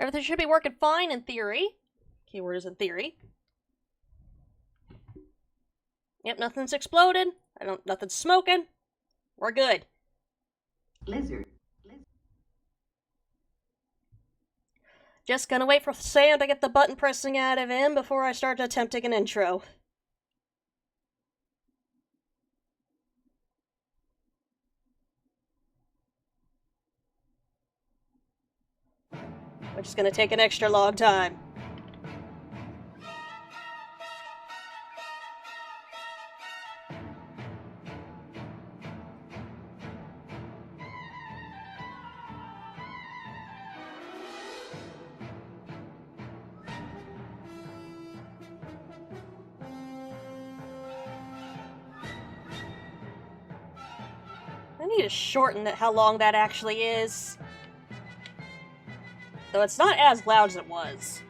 Everything should be working fine in theory. Keyword is in theory. Yep, nothing's exploded. Nothing's smoking. We're good. Lizard. Just gonna wait for Sam to get the button pressing out of him before I start attempting an intro. Which is gonna take an extra long time. I need to shorten how long that actually is. Though it's not as loud as it was.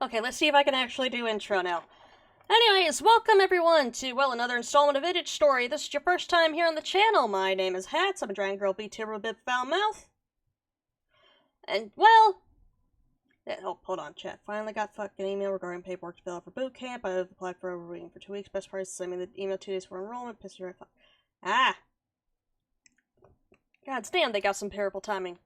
Okay, let's see if I can actually do intro now. Anyways, welcome everyone to, well, another installment of Vintage Story. This is your first time here on the channel. My name is Hats. I'm a Dragon Girl B-Tier with a bit foul mouth. And, well... oh, hold on, chat. Finally got fucking email regarding paperwork to fill out for boot camp. I've applied for overwaiting for 2 weeks. Best price, send me the email 2 days for enrollment. Piss you right fuck. Ah! God damn, they got some terrible timing.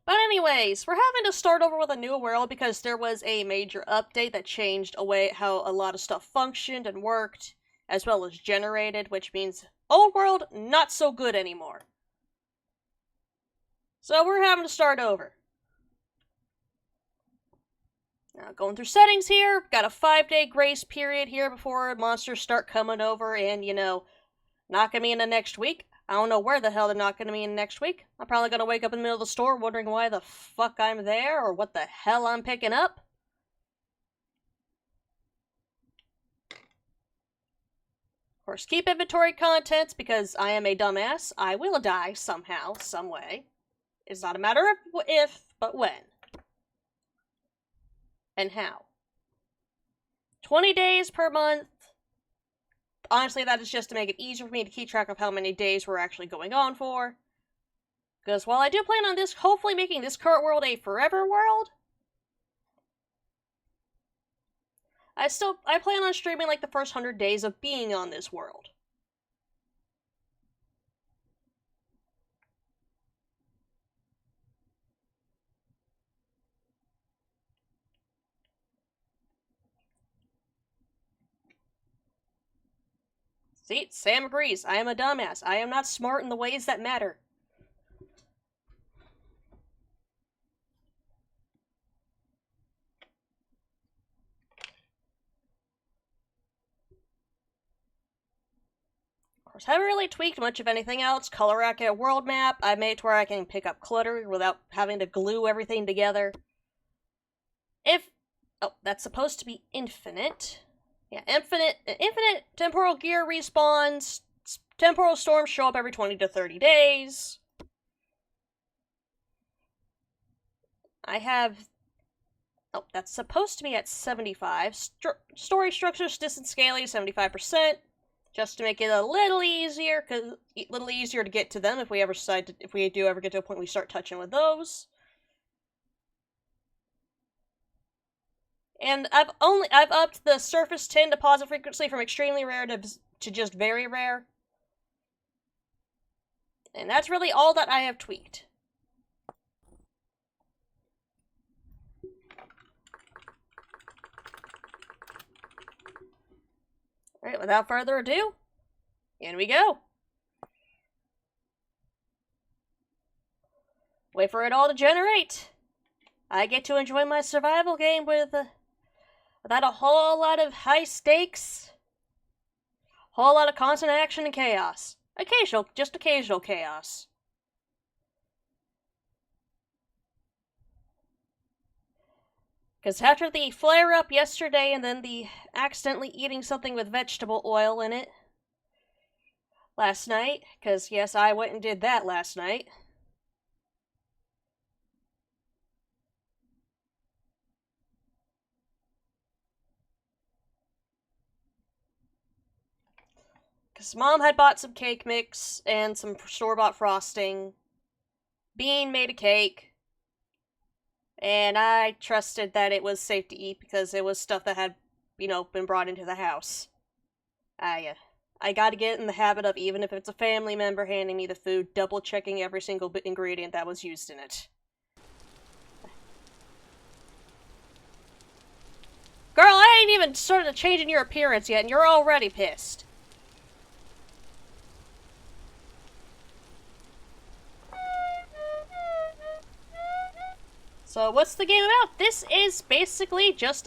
But anyways, we're having to start over with a new world because there was a major update that changed how a lot of stuff functioned and worked, as well as generated, which means old world, not so good anymore. So we're having to start over. Now, going through settings here, got a 5-day grace period here before monsters start coming over and, knocking me into next week. I don't know where the hell they're knocking me in next week. I'm probably gonna wake up in the middle of the store wondering why the fuck I'm there or what the hell I'm picking up. Of course, keep inventory contents because I am a dumbass. I will die somehow, some way. It's not a matter of if, but when. And how. 20 days per month. Honestly, that is just to make it easier for me to keep track of how many days we're actually going on for. Because while I do plan on this, hopefully making this current world a forever world, I plan on streaming like the first 100 days of being on this world. See, Sam agrees. I am a dumbass. I am not smart in the ways that matter. Of course, I haven't really tweaked much of anything else. Color accurate world map. I made it to where I can pick up clutter without having to glue everything together. Oh, that's supposed to be infinite. Yeah, infinite temporal gear respawns. Temporal storms show up every 20 to 30 days. I have... oh, that's supposed to be at 75. Story structures, distance scaling, 75%. Just to make it a little easier to get to them if we do ever get to a point we start touching with those. And I've upped the surface tin deposit frequency from extremely rare to just very rare. And that's really all that I have tweaked. Alright, without further ado, In we go. Wait for it all to generate. I get to enjoy my survival game without a whole lot of high stakes, whole lot of constant action and chaos. Just occasional chaos. Because after the flare-up yesterday and then the accidentally eating something with vegetable oil in it last night, because yes, I went and did that last night. Because Mom had bought some cake mix and some store-bought frosting. Bean made a cake. And I trusted that it was safe to eat because it was stuff that had, been brought into the house. I gotta get in the habit of, even if it's a family member handing me the food, double-checking every single ingredient that was used in it. Girl, I ain't even started changing your appearance yet, and you're already pissed. So what's the game about? This is basically just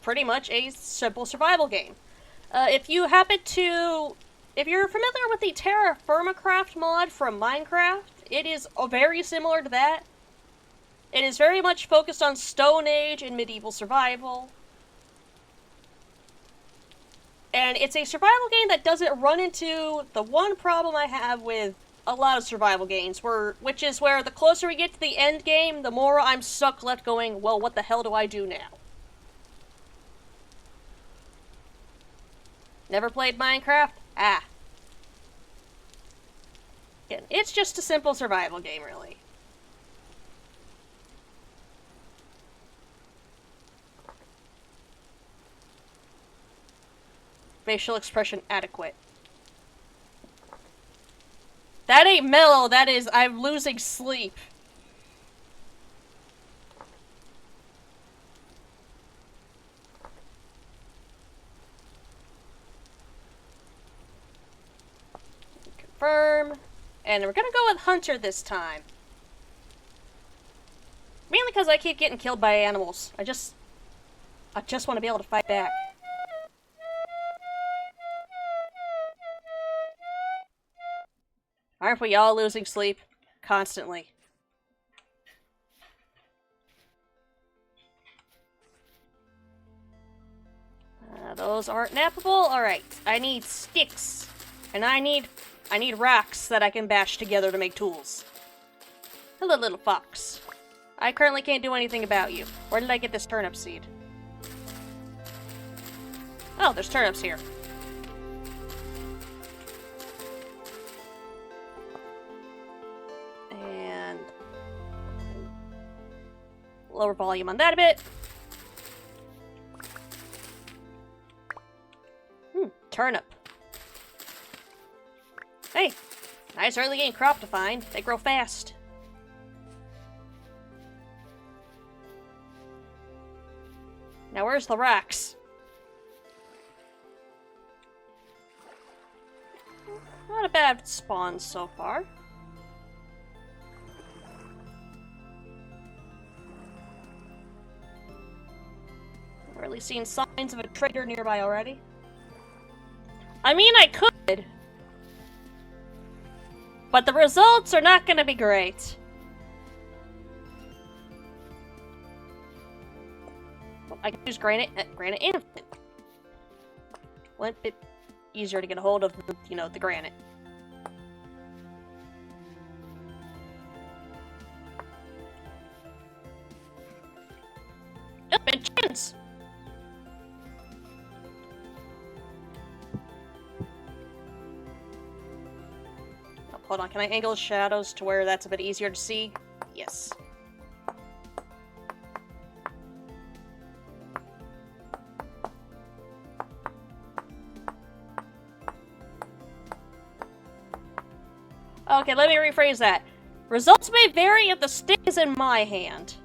pretty much a simple survival game. If you're familiar with the Terra Firmacraft mod from Minecraft, it is very similar to that. It is very much focused on Stone Age and medieval survival. And it's a survival game that doesn't run into the one problem I have with a lot of survival games, which is where the closer we get to the end game, the more I'm stuck left going, well, what the hell do I do now? Never played Minecraft? Ah. Again, it's just a simple survival game, really. Facial expression adequate. That ain't mellow, that is, I'm losing sleep. Confirm. And we're gonna go with Hunter this time. Mainly because I keep getting killed by animals. I just want to be able to fight back. Aren't we all losing sleep? Constantly. Those aren't nappable? Alright, I need sticks. And I need rocks that I can bash together to make tools. Hello, little fox. I currently can't do anything about you. Where did I get this turnip seed? Oh, there's turnips here. And lower volume on that a bit. Turnip. Hey, nice early game crop to find. They grow fast. Now where's the rocks? Not a bad spawn so far. We're really seeing signs of a traitor nearby already. I mean, I could. But the results are not gonna be great. Well, I can use granite and flint. One bit easier to get a hold of, the granite. Oh, and chins! Hold on, can I angle the shadows to where that's a bit easier to see? Yes. Okay, let me rephrase that. Results may vary if the stick is in my hand.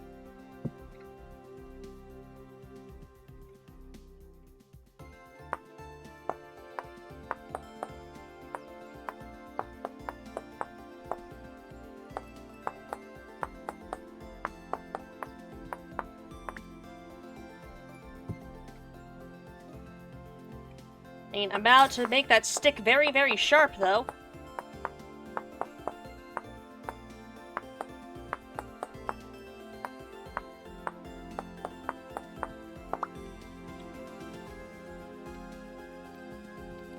I mean, I'm about to make that stick very, very sharp, though.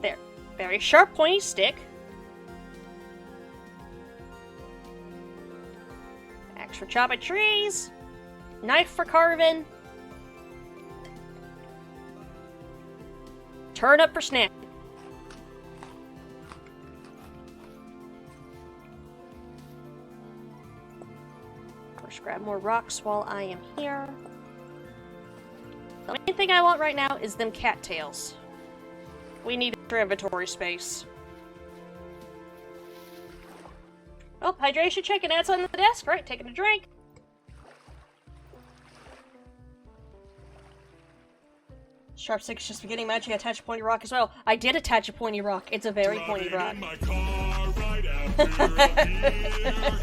There. Very sharp, pointy stick. Axe for chopping trees. Knife for carving. Turnip for snacking. First, grab more rocks while I am here. The main thing I want right now is them cattails. We need extra inventory space. Oh, hydration check, and that's on the desk. Right, taking a drink. Sharp stick is just beginning magic. I attach a pointy rock as well. I did attach a pointy rock. It's a very pointy rock. My car right after a beer.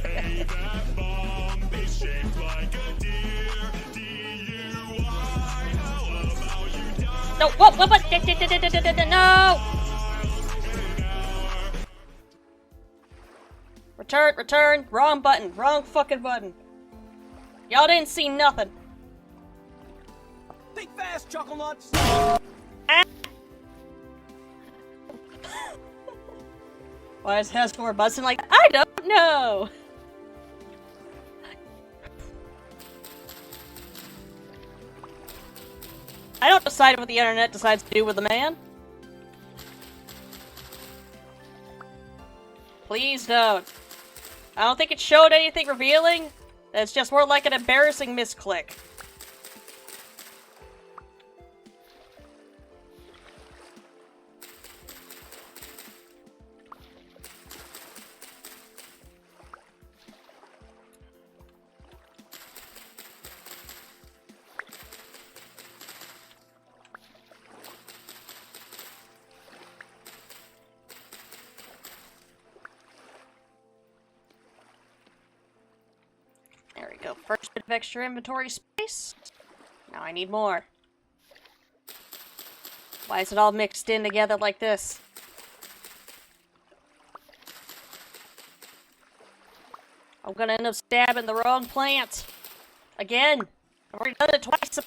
Hey, that bomb is shaped like a deer. DUI, how about you die? No, whoa, no! Return, wrong button, wrong fucking button. Y'all didn't see nothing. Think fast, chuckle nuts! Why is Hasmore buzzing like that? I don't know! I don't decide what the internet decides to do with the man. Please don't. I don't think it showed anything revealing. It's just more like an embarrassing misclick. There we go. First bit of extra inventory space. Now I need more. Why is it all mixed in together like this? I'm gonna end up stabbing the wrong plant. Again. I've already done it twice.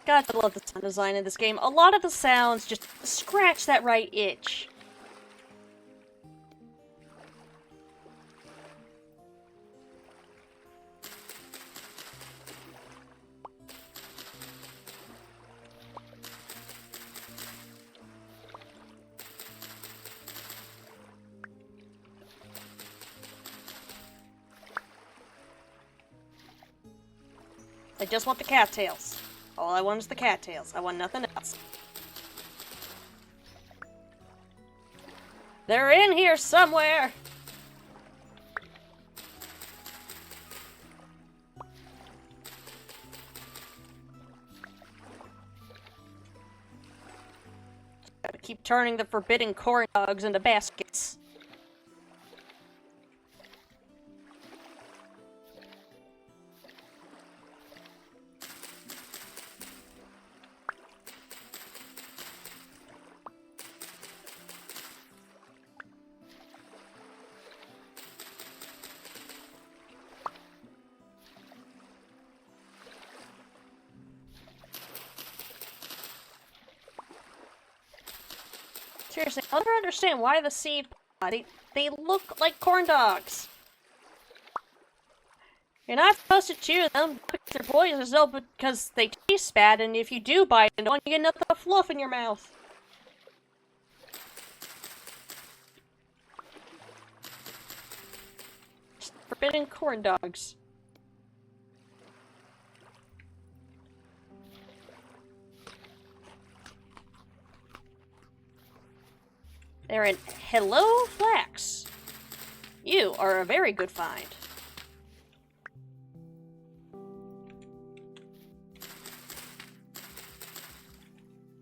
God, I love the sound design in this game. A lot of the sounds just scratch that right itch. I just want the cattails. All I want is the cattails. I want nothing else. They're in here somewhere! Gotta keep turning the forbidden corn dogs into baskets. Seriously, I'll never understand why the seed they look like corn dogs. You're not supposed to chew them because they're poisonous, no, because they taste bad, and if you do bite into one, you get nothing but fluff in your mouth. Just forbidden corn dogs. They're in Hello Flax. You are a very good find.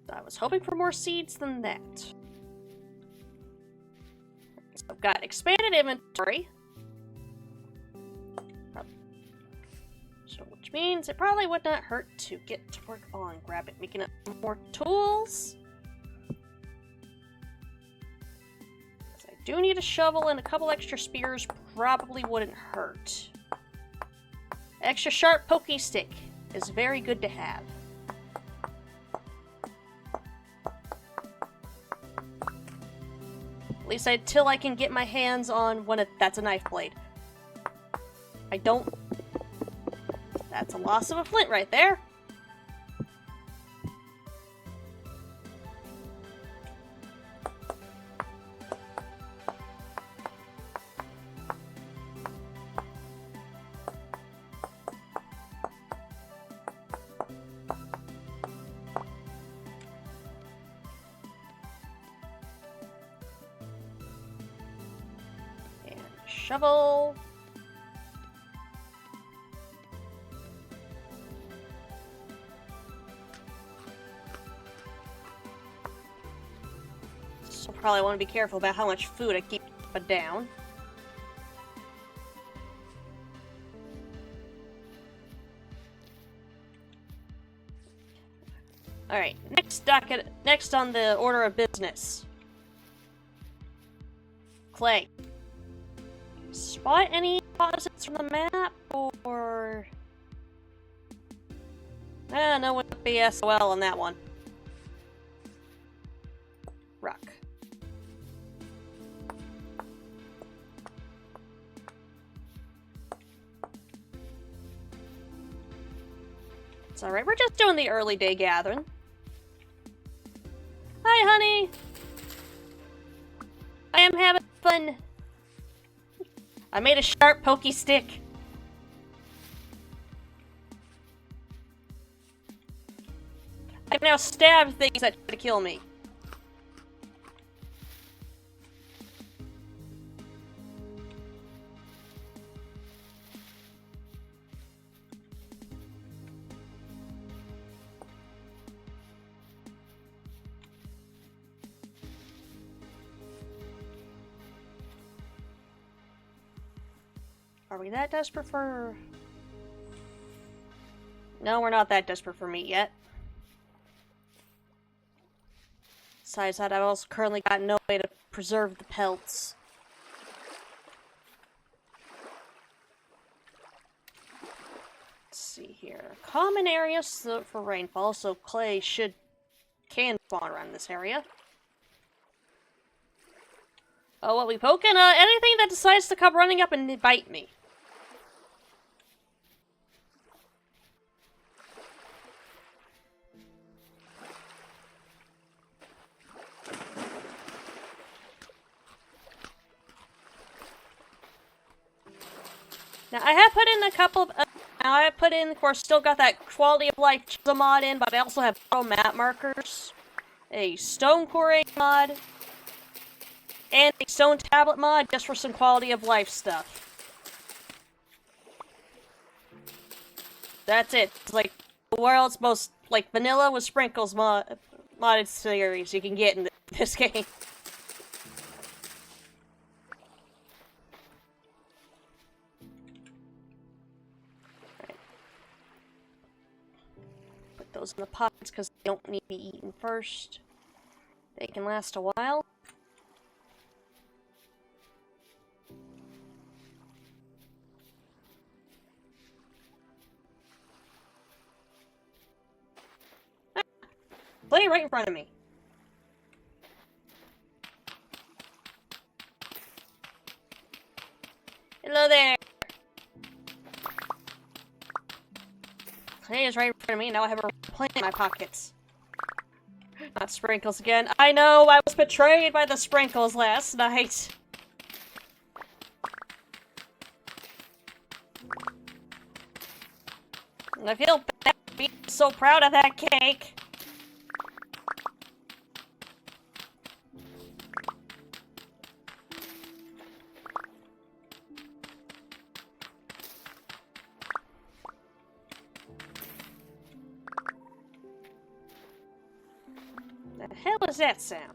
I was hoping for more seeds than that. So got expanded inventory. So, which means it probably would not hurt to get to work on making up more tools. I do need a shovel, and a couple extra spears probably wouldn't hurt. Extra sharp pokey stick is very good to have. At least until I can get my hands on one that's a knife blade. I don't... That's a loss of a flint right there. And shovel. So probably want to be careful about how much food I keep down. Alright, next on the order of business. Clay. Spot any deposits from the map, or... no one would be SOL on that one. Rock. It's alright, we're just doing the early day gathering. Hi, honey! I am having fun. I made a sharp pokey stick. I can now stab things that try to kill me. Are we that desperate for... No, we're not that desperate for meat yet. Besides that, I've also currently got no way to preserve the pelts. Let's see here. Common areas for rainfall, so clay can spawn around this area. Oh, what we poking? Anything that decides to come running up and bite me. Now, I have put in a couple of... of course, still got that quality of life chisel mod in, but I also have auto map markers, a stone quarrying mod, and a stone tablet mod just for some quality of life stuff. That's it. It's like the world's most, like, vanilla with sprinkles modded series you can get in this game. Those in the pots because they don't need to be eaten first. They can last a while. Ah, play right in front of me. Hello there. Clay is right in front of me, now I have a plant in my pockets. Not sprinkles again. I know, I was betrayed by the sprinkles last night. And I feel bad being so proud of that cake. The hell is that sound?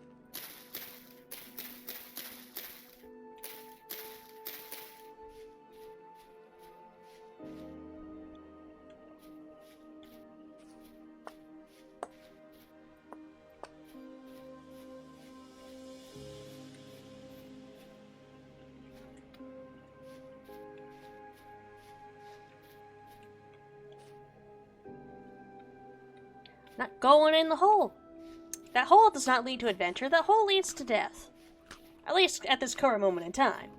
Not going in the hole. That hole does not lead to adventure. That hole leads to death. At least at this current moment in time.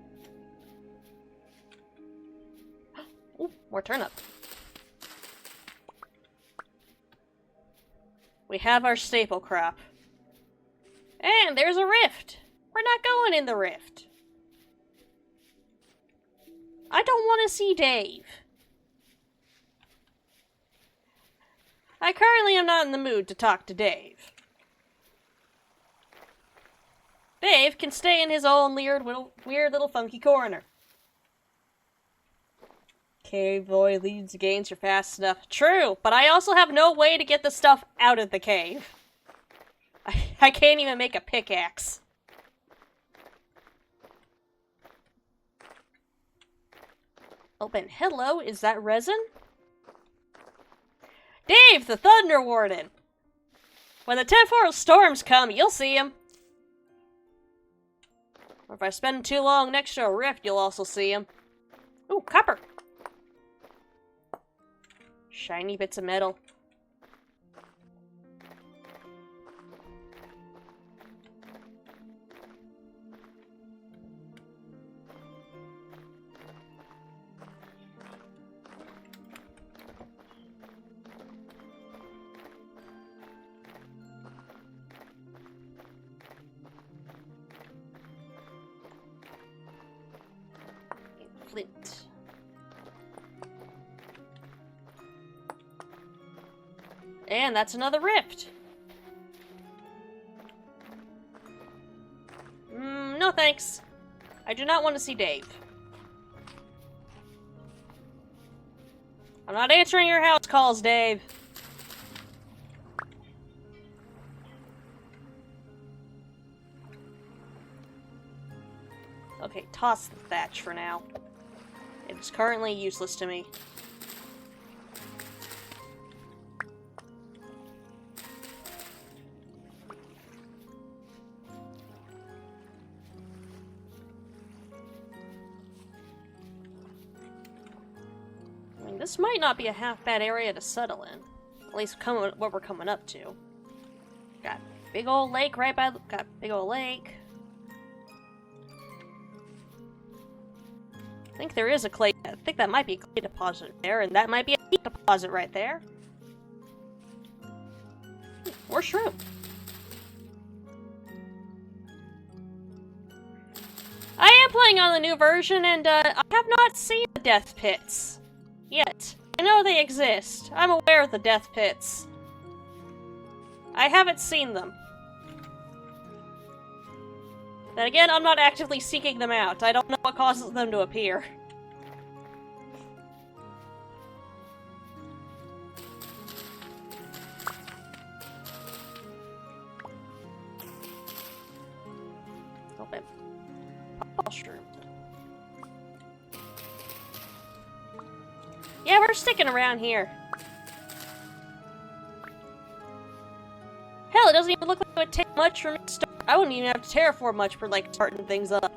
Ooh, more turnip. We have our staple crop. And there's a rift. We're not going in the rift. I don't want to see Dave. I currently am not in the mood to talk to Dave. Dave can stay in his own weird little funky corner. Cave void leads gains are fast enough. True, but I also have no way to get the stuff out of the cave. I can't even make a pickaxe. Open. Hello, is that resin? Dave, the Thunder Warden! When the temporal storms come, you'll see him. Or if I spend too long next to a rift, you'll also see him. Ooh, copper! Shiny bits of metal. Flint. And that's another rift. No thanks. I do not want to see Dave. I'm not answering your house calls, Dave. Okay, toss the thatch for now. It is currently useless to me. I mean, this might not be a half bad area to settle in. At least what we're coming up to. Got big old lake right by the... Got big old lake. I think there is a clay... I think that might be a clay deposit there, and that might be a heat deposit right there. Or shroom. I am playing on the new version, and I have not seen the death pits yet. I know they exist. I'm aware of the death pits. I haven't seen them. Then again, I'm not actively seeking them out. I don't know what causes them to appear. Open. Mushroom. Yeah, we're sticking around here. Hell, it doesn't even look like it would take much for me to start. I wouldn't even have to terraform much for, like, starting things up.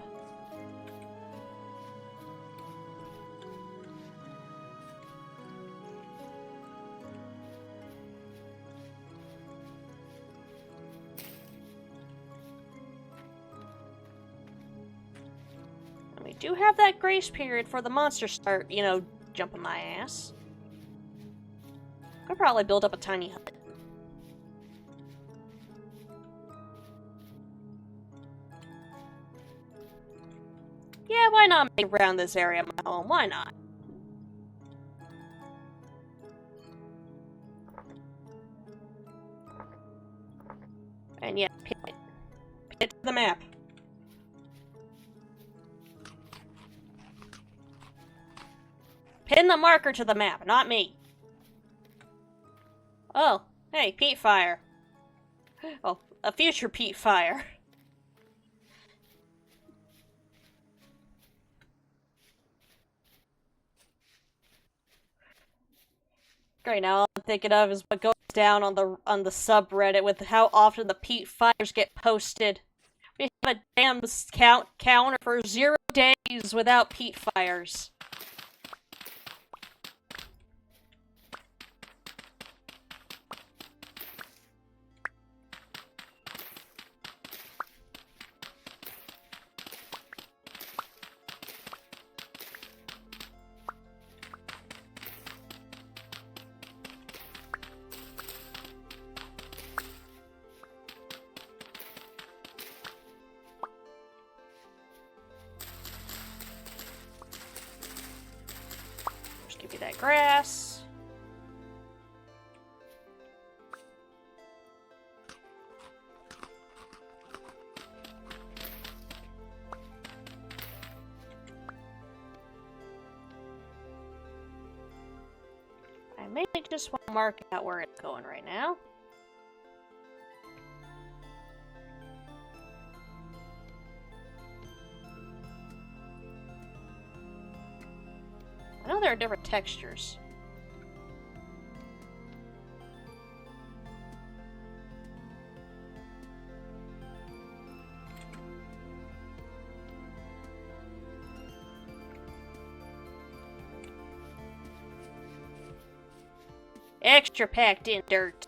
And we do have that grace period for the monsters start, you know, jumping my ass. Could probably build up a tiny hut. Yeah, why not make around this area my home? Why not? And yeah, pin it. Pin it to the map. Pin the marker to the map, not me. Oh, hey, peat fire. Oh, a future peat fire. Great, now all I'm thinking of is what goes down on the subreddit with how often the peat fires get posted. We have a damn counter for 0 days without peat fires. grass. I mainly just want to mark out where it's going right now. I know there are different textures. Extra packed in dirt.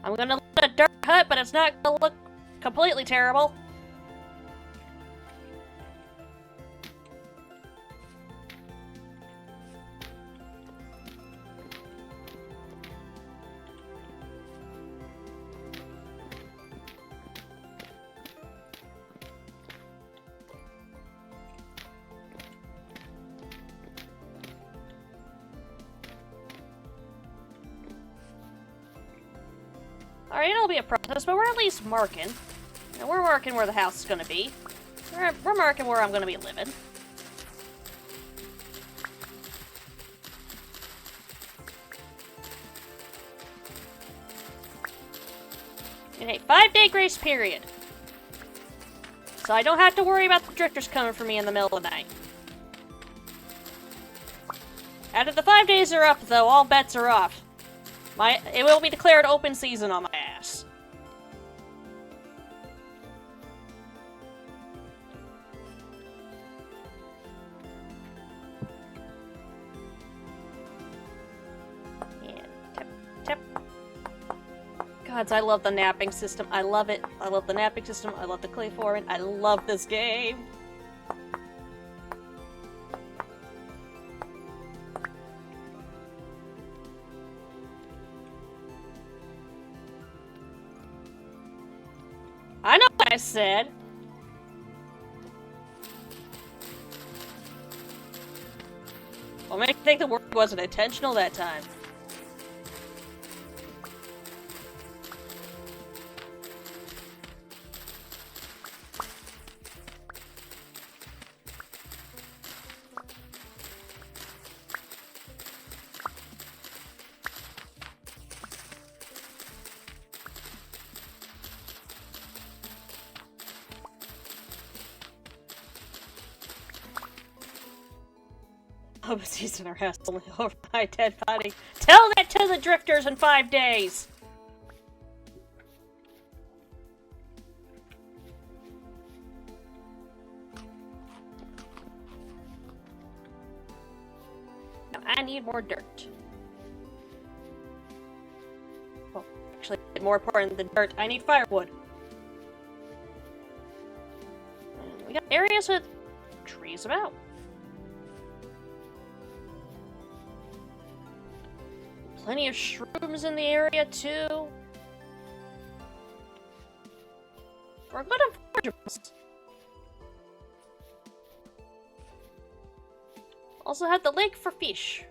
I'm gonna live in a dirt hut, but it's not gonna look completely terrible. Alright, it'll be a process, but we're at least marking. And we're marking where the house is gonna be. We're marking where I'm gonna be living. And a 5-day grace period. So I don't have to worry about the drifters coming for me in the middle of the night. After the 5 days are up, though, all bets are off. It will be declared open season on my ass. Yeah, tap, tap. Gods, I love the napping system. I love it. I love the napping system. I love the clay forming. I love this game. I know what I said. Well, make me think the word wasn't intentional that time. Open season or house only over my dead body. Tell that to the drifters in 5 days! Now I need more dirt. Well, actually, more important than dirt, I need firewood. And we got areas with trees about. Plenty of shrooms in the area, too. We're good at forageables. Also have the lake for fish.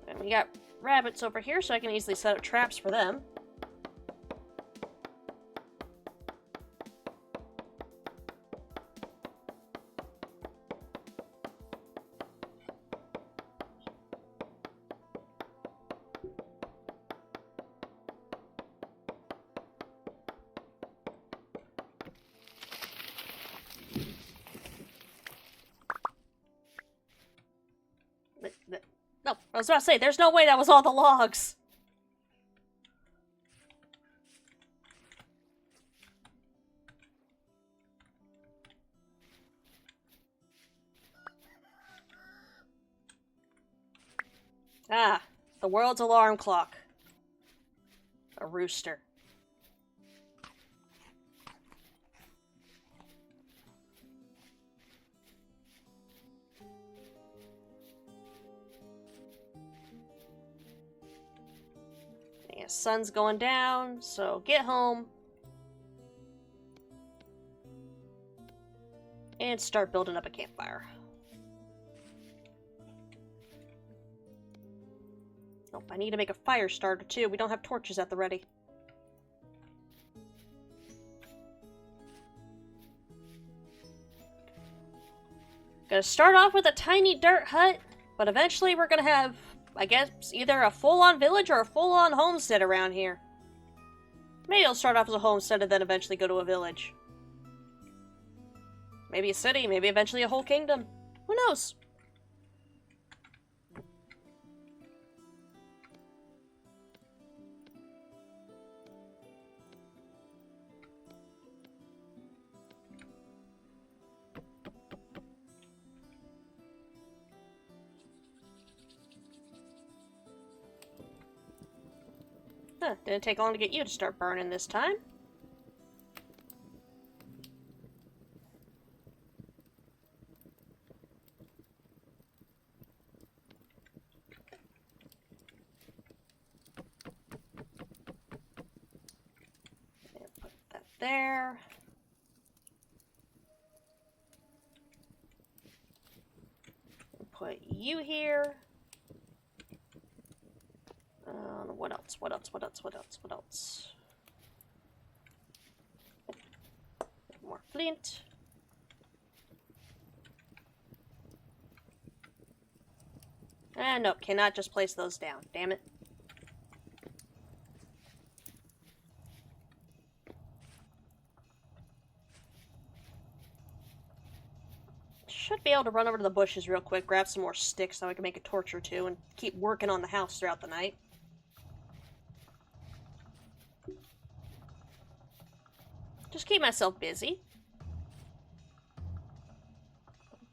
And we got rabbits over here, so I can easily set up traps for them. No, I was about to say, there's no way that was all the logs. Ah, the world's alarm clock. A rooster. Sun's going down, so get home and start building up a campfire. Oh, I need to make a fire starter too. We don't have torches at the ready. Gonna start off with a tiny dirt hut, but eventually we're gonna have, I guess, either a full-on village or a full-on homestead around here. Maybe it'll start off as a homestead and then eventually go to a village. Maybe a city, maybe eventually a whole kingdom. Who knows? Huh, didn't take long to get you to start burning this time. And put that there. And put you here. What else? What else? What else? What else? What else? More flint. And nope, cannot just place those down. Damn it. Should be able to run over to the bushes real quick, grab some more sticks so I can make a torch or two, and keep working on the house throughout the night. Just keep myself busy.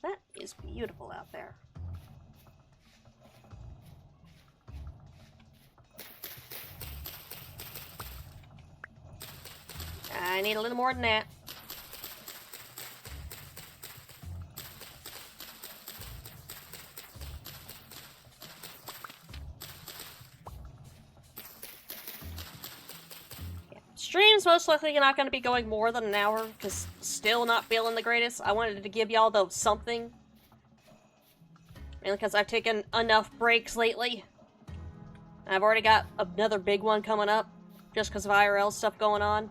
That is beautiful out there. I need a little more than that. Stream's most likely not going to be going more than an hour, because still not feeling the greatest. I wanted to give y'all, though, something. Mainly because I've taken enough breaks lately. I've already got another big one coming up, just because of IRL stuff going on.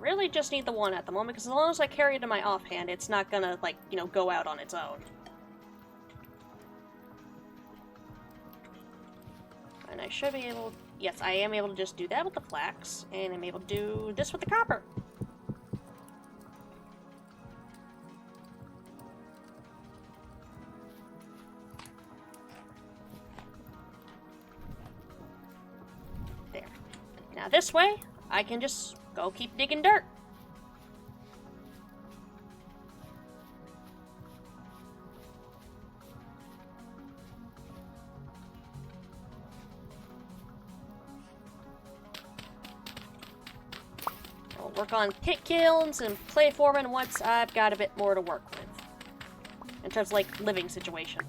Really just need the one at the moment, because as long as I carry it in my offhand, it's not gonna, like, you know, go out on its own. And I should be able... Yes, I am able to just do that with the flax, and I'm able to do this with the copper. There. Now this way, I can just... go keep digging dirt. I'll work on pit kilns and clay forming once I've got a bit more to work with. In terms of, like, living situation.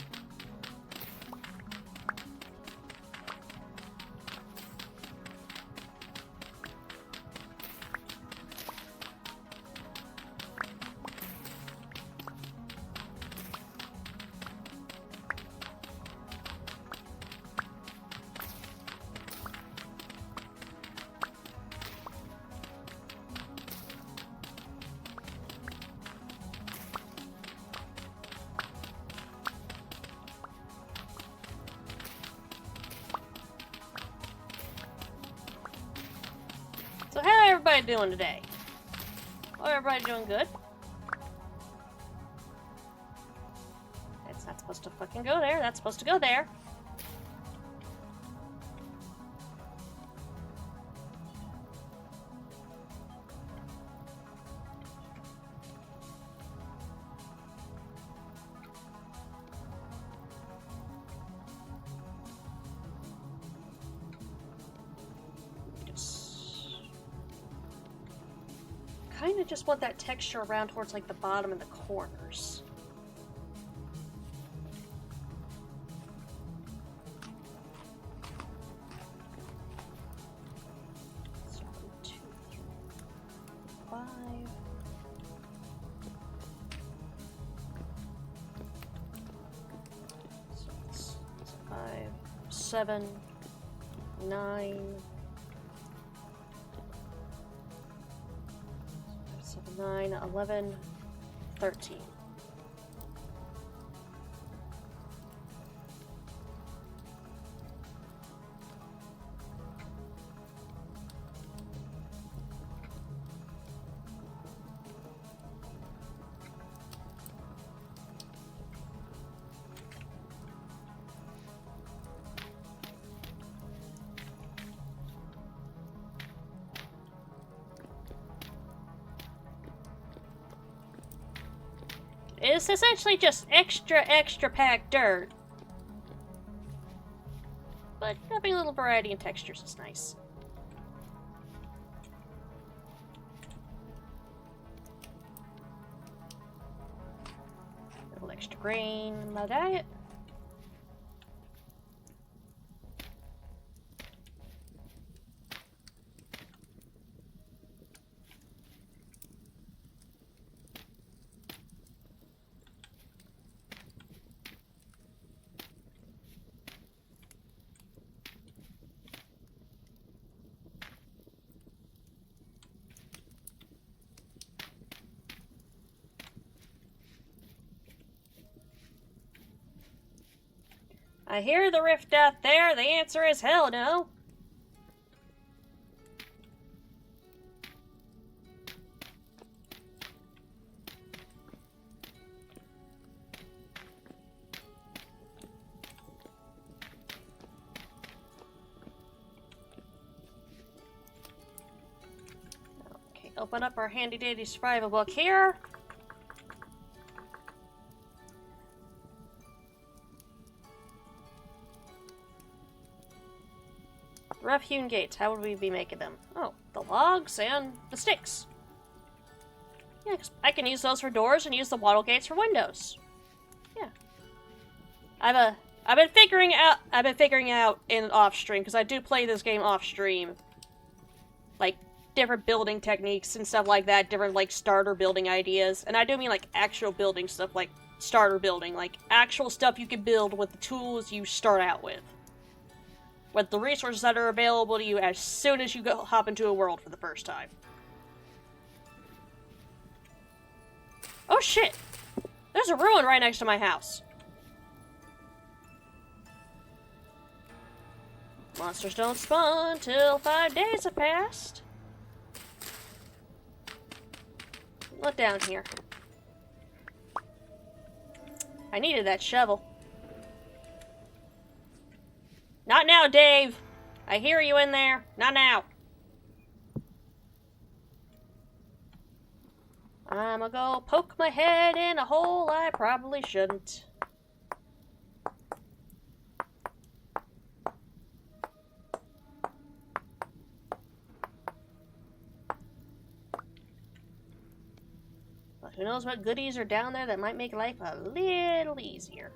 So how everybody doing today? Oh, everybody doing good? It's not supposed to fucking go there. That's supposed to go there. kind of just want that texture around towards like the bottom and the corners. So 1, 2, 3, 5. So it's 5, 7, 9. 9, 11, 13. It's essentially just extra packed dirt. But having a little variety in textures is nice. A little extra grain in my diet. I hear the rift out there. The answer is hell no. Okay, open up our handy dandy survival book here. Rough-hewn gates. How would we be making them? Oh, the logs and the sticks. Yeah, 'cause I can use those for doors and use the wattle gates for windows. Yeah. I've been figuring out in off stream, because I do play this game off stream. Like different building techniques and stuff like that, different like starter building ideas. And I do mean like actual building stuff, like starter building, like actual stuff you can build with the tools you start out with. With the resources that are available to you as soon as you hop into a world for the first time. Oh shit! There's a ruin right next to my house. Monsters don't spawn till 5 days have passed. Look down here. I needed that shovel. Not now, Dave! I hear you in there. Not now. I'ma go poke my head in a hole I probably shouldn't. But who knows what goodies are down there that might make life a little easier.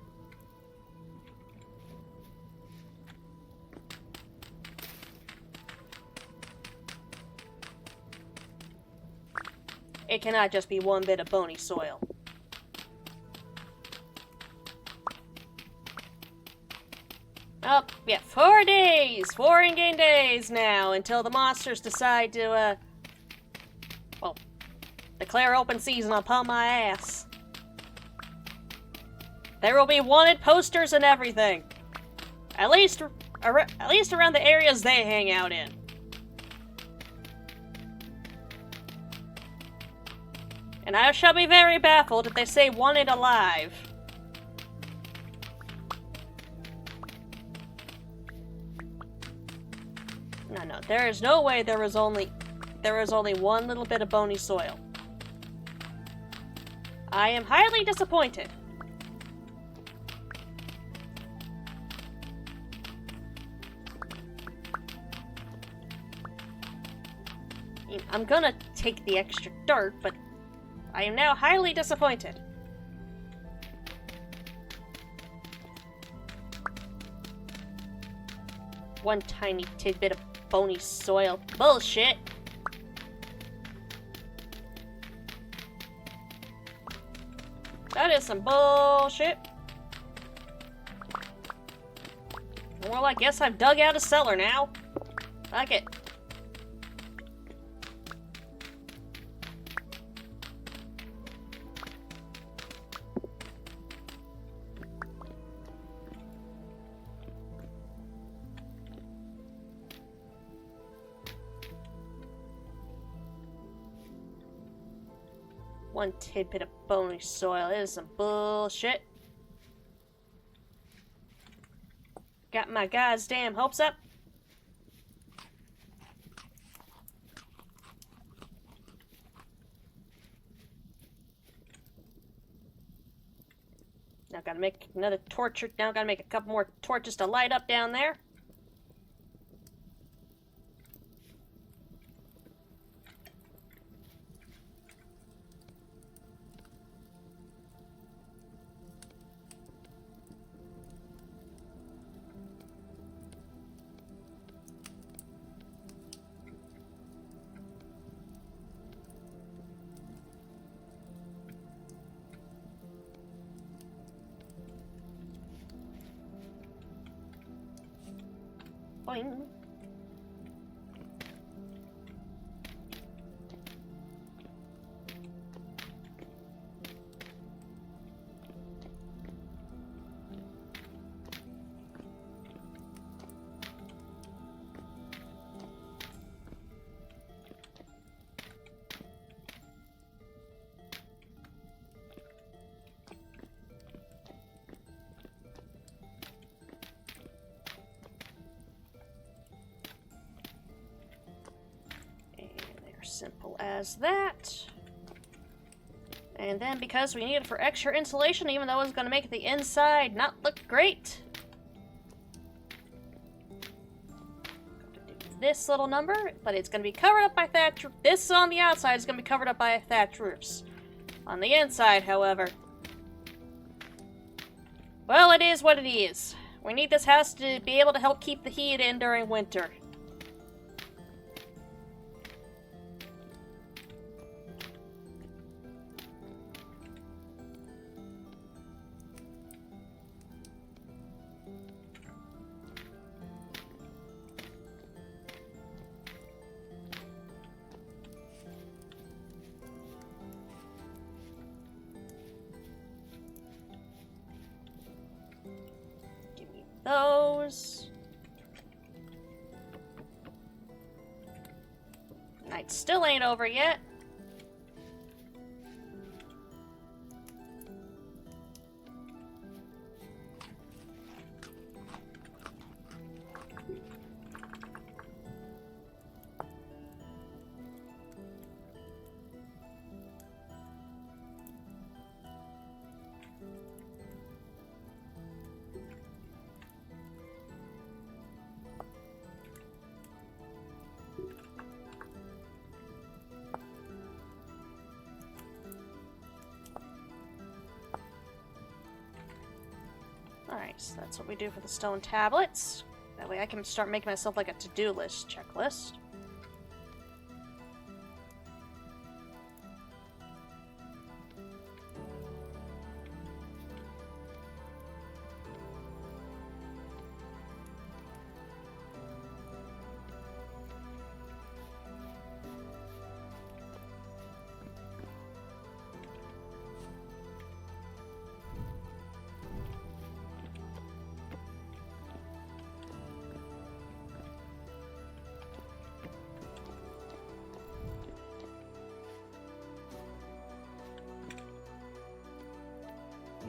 It cannot just be one bit of bony soil. Oh, yeah, 4 days! 4 in-game days now, until the monsters decide to, well, declare open season upon my ass. There will be wanted posters and everything. At least around the areas they hang out in. And I shall be very baffled if they say wanted alive. No, there is no way there is only one little bit of bony soil. I am highly disappointed. I'm gonna take the extra dirt, but I am now highly disappointed. One tiny tidbit of bony soil. Bullshit! That is some bullshit. Well, I guess I've dug out a cellar now. Fuck it. One tidbit of bony soil. It is some bullshit. Got my goddamn hopes up. Now gotta make another torch. Now gotta make a couple more torches to light up down there. Boing. Simple as that. And then because we need it for extra insulation, even though it's going to make the inside not look great, this little number, but it's going to be covered up by thatch. This on the outside is going to be covered up by thatch roofs. On the inside, however, well, it is what it is. We need this house to be able to help keep the heat in during winter. Those. Night still ain't over yet. Alright, so that's what we do for the stone tablets. That way I can start making myself like a to-do list checklist.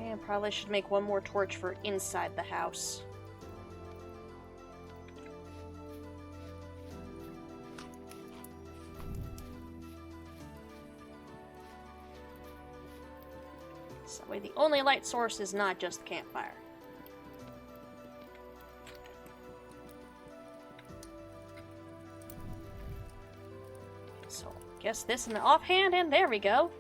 And probably should make one more torch for inside the house. So that way the only light source is not just the campfire. So Guess this in the offhand, and there we go.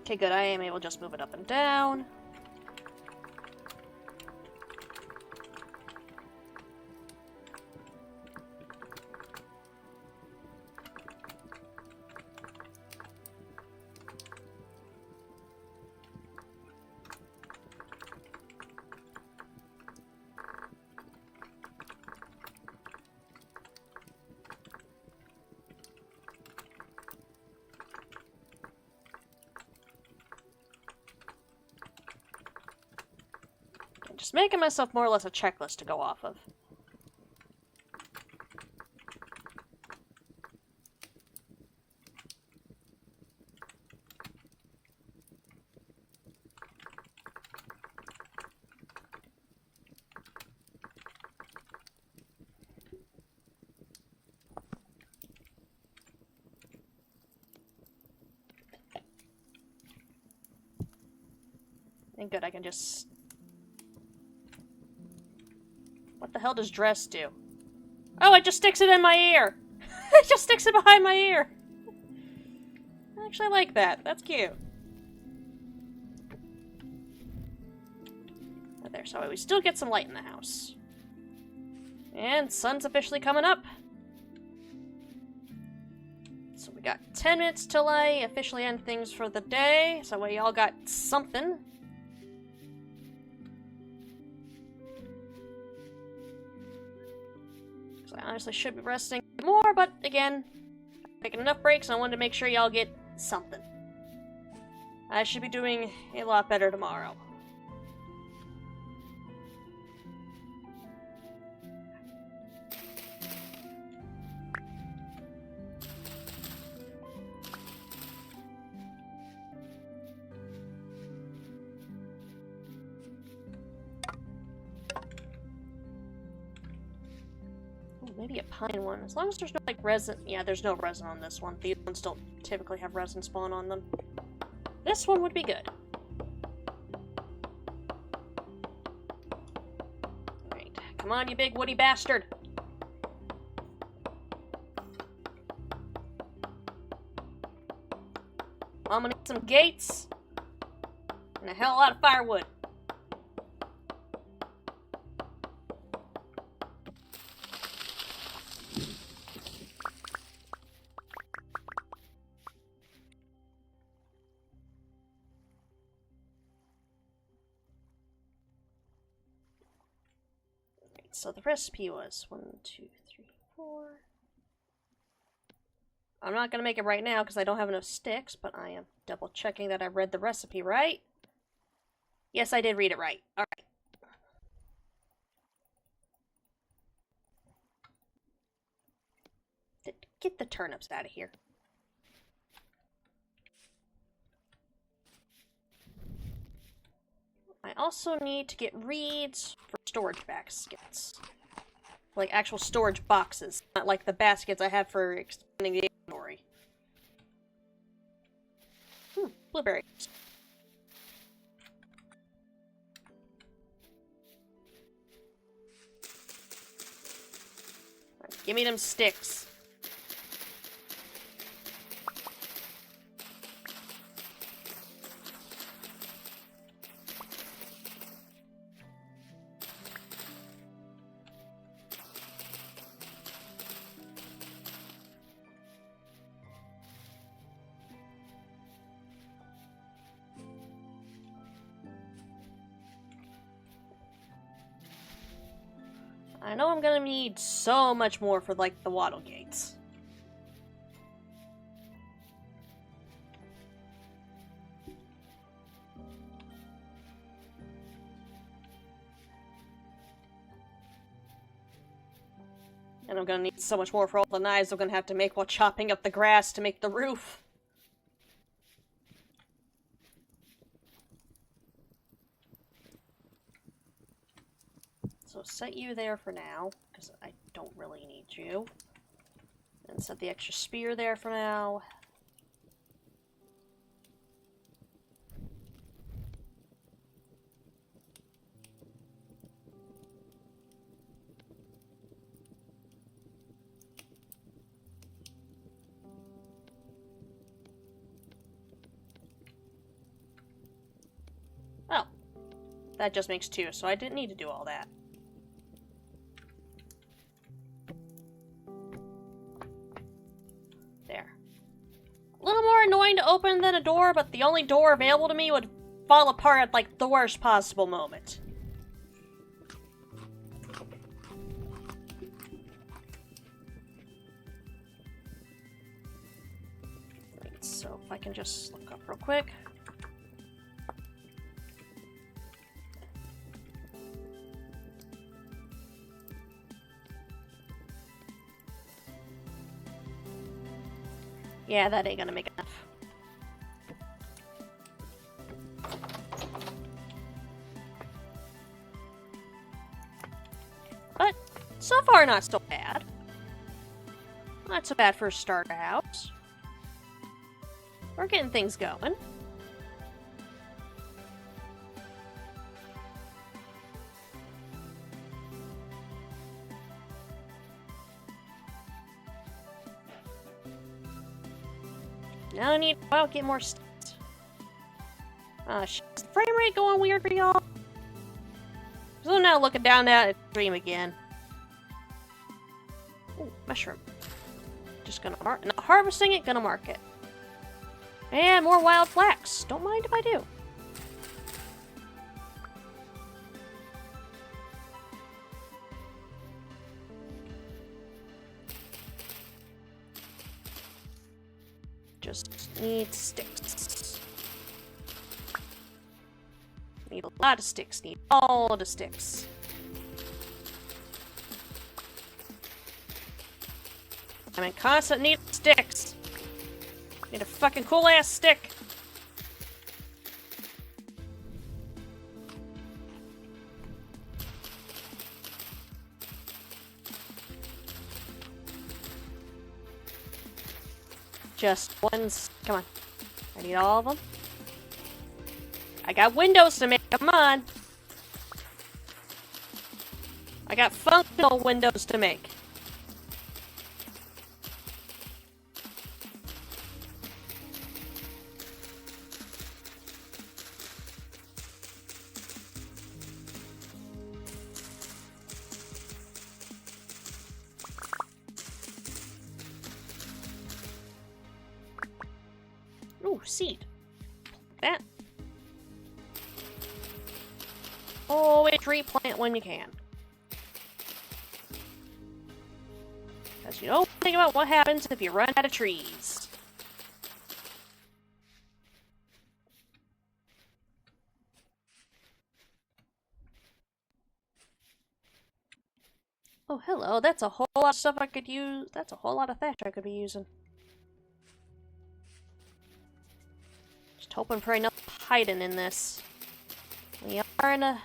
Okay, good. I am able to just move it up and down. Just making myself more or less a checklist to go off of. And good, I can just... What the hell does dress do? Oh, it just sticks it in my ear! It just sticks it behind my ear! I actually like that. That's cute. There, so we still get some light in the house. And sun's officially coming up. So we got 10 minutes till I officially end things for the day. So we all got something. So I honestly should be resting more, but again, taking enough breaks, and I wanted to make sure y'all get something. I should be doing a lot better tomorrow. Maybe a pine one. As long as there's no, like, resin. Yeah, there's no resin on this one. These ones don't typically have resin spawn on them. This one would be good. Alright. Come on, you big woody bastard. I'm gonna need some gates. And a hell of a lot of firewood. So the recipe was 1, 2, 3, 4. I'm not going to make it right now because I don't have enough sticks, but I am double checking that I read the recipe right. Yes, I did read it right. Alright. Get the turnips out of here. I also need to get reeds for storage baskets. Like actual storage boxes, not like the baskets I have for expanding the inventory. Blueberries. Right, give me them sticks. I know I'm gonna need so much more for, like, the wattle gates. And I'm gonna need so much more for all the knives I'm gonna have to make while chopping up the grass to make the roof. So set you there for now, because I don't really need you. And set the extra spear there for now. Oh. That just makes 2, so I didn't need to do all that. There. A little more annoying to open than a door, but the only door available to me would fall apart at, like, the worst possible moment. Right, so if I can just look up real quick. Yeah, that ain't gonna make enough. But, so far not so bad. Not so bad for a starter house. We're getting things going. Now I need to go out and get more stats. Shit. Is the frame rate going weird for y'all? So I'm now looking down at a stream again. Ooh, mushroom. Just gonna mark, not harvesting it, gonna mark it. And more wild flax. Don't mind if I do. Just need sticks. Need a lot of sticks. Need all the sticks. I'm in constant need of sticks. Need a fucking cool ass stick. Just one. Come on. I need all of them. I got windows to make. Come on. I got functional windows to make. Ooh, seed. That. Always replant when you can. Because you don't think about what happens if you run out of trees. Oh, hello. That's a whole lot of stuff I could use. That's a whole lot of thatch I could be using. Just hoping for enough hiding in this. We are in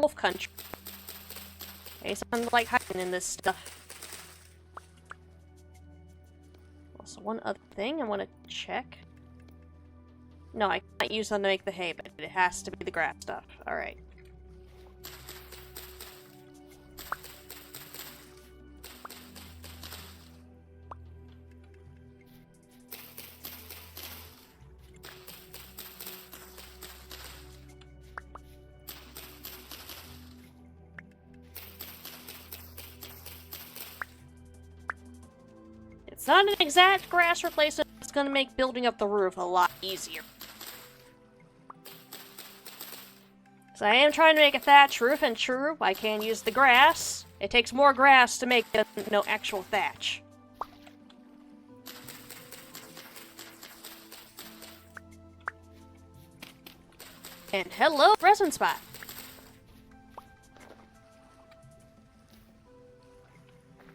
wolf country. Okay, sounds like hiding in this stuff. Also, one other thing I want to check. No, I can't use them to make the hay, but it has to be the grass stuff. Alright. It's not an exact grass replacement, it's going to make building up the roof a lot easier. So I am trying to make a thatch roof, and true, I can use the grass. It takes more grass to make no actual thatch. And hello, resin spot.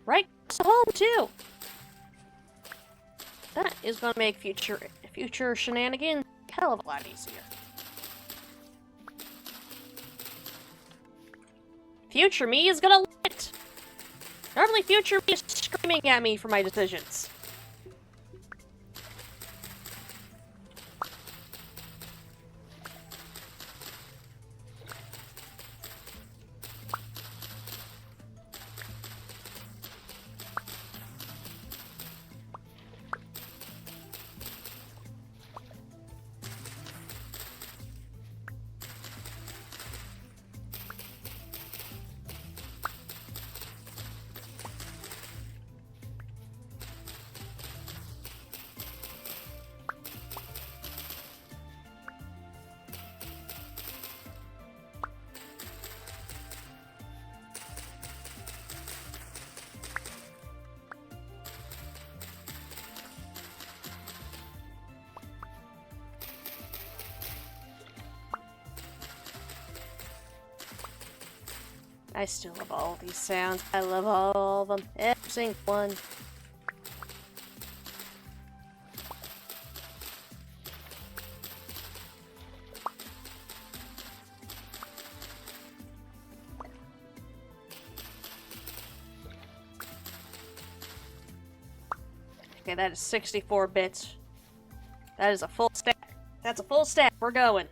Right to home too. That is going to make future shenanigans a hell of a lot easier. future me is gonna love it. Normally future me is screaming at me for my decisions. I still love all these sounds. I love all of them. Every single one. Okay, that is 64 bits. That is a full stack. That's a full stack. We're going.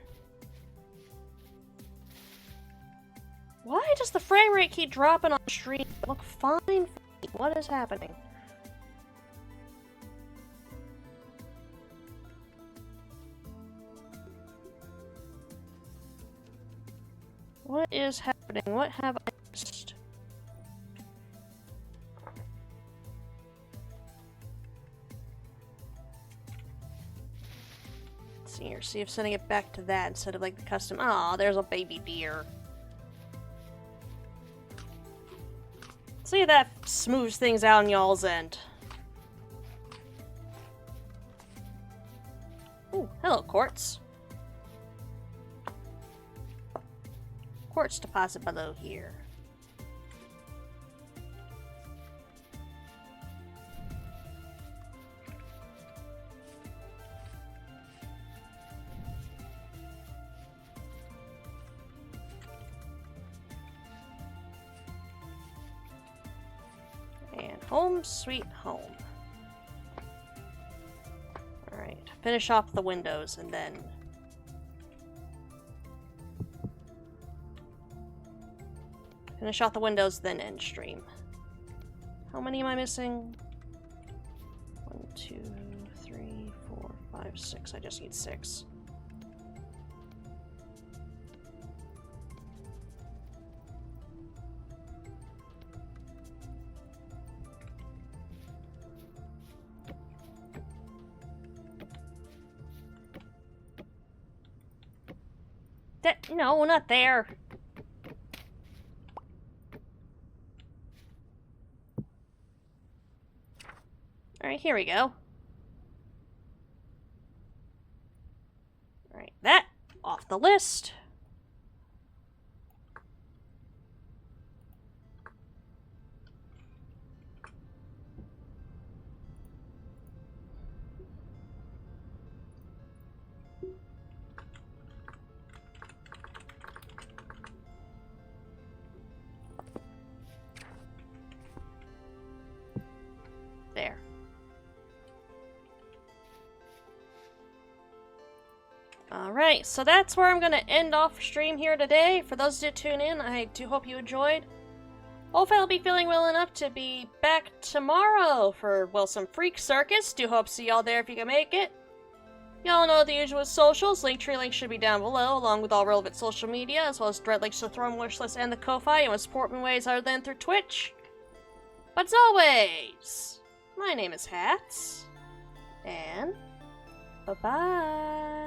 Why does the frame rate keep dropping on stream? It look fine for me. What is happening? What is happening? What have I missed? Let's see here. See if sending it back to that instead of like the custom. Aw, there's a baby deer. See if that smooths things out on y'all's end. Ooh, hello, quartz. Quartz deposit below here. And home sweet home. Alright, finish off the windows and then... Finish off the windows, then end stream. How many am I missing? 1, 2, 3, 4, 5, 6. I just need 6. No, not there. Alright, here we go. Alright, that off the list. There. Alright, so that's where I'm going to end off stream here today. For those who did tune in, I do hope you enjoyed. Hopefully I'll be feeling well enough to be back tomorrow for, well, some Freak Circus. Do hope to see y'all there if you can make it. Y'all know the usual socials. Linktree link should be down below, along with all relevant social media, as well as direct links to the Throne Wishlist and the Ko-Fi, and with support in ways other than through Twitch. But as always, my name is Hats, and bye-bye.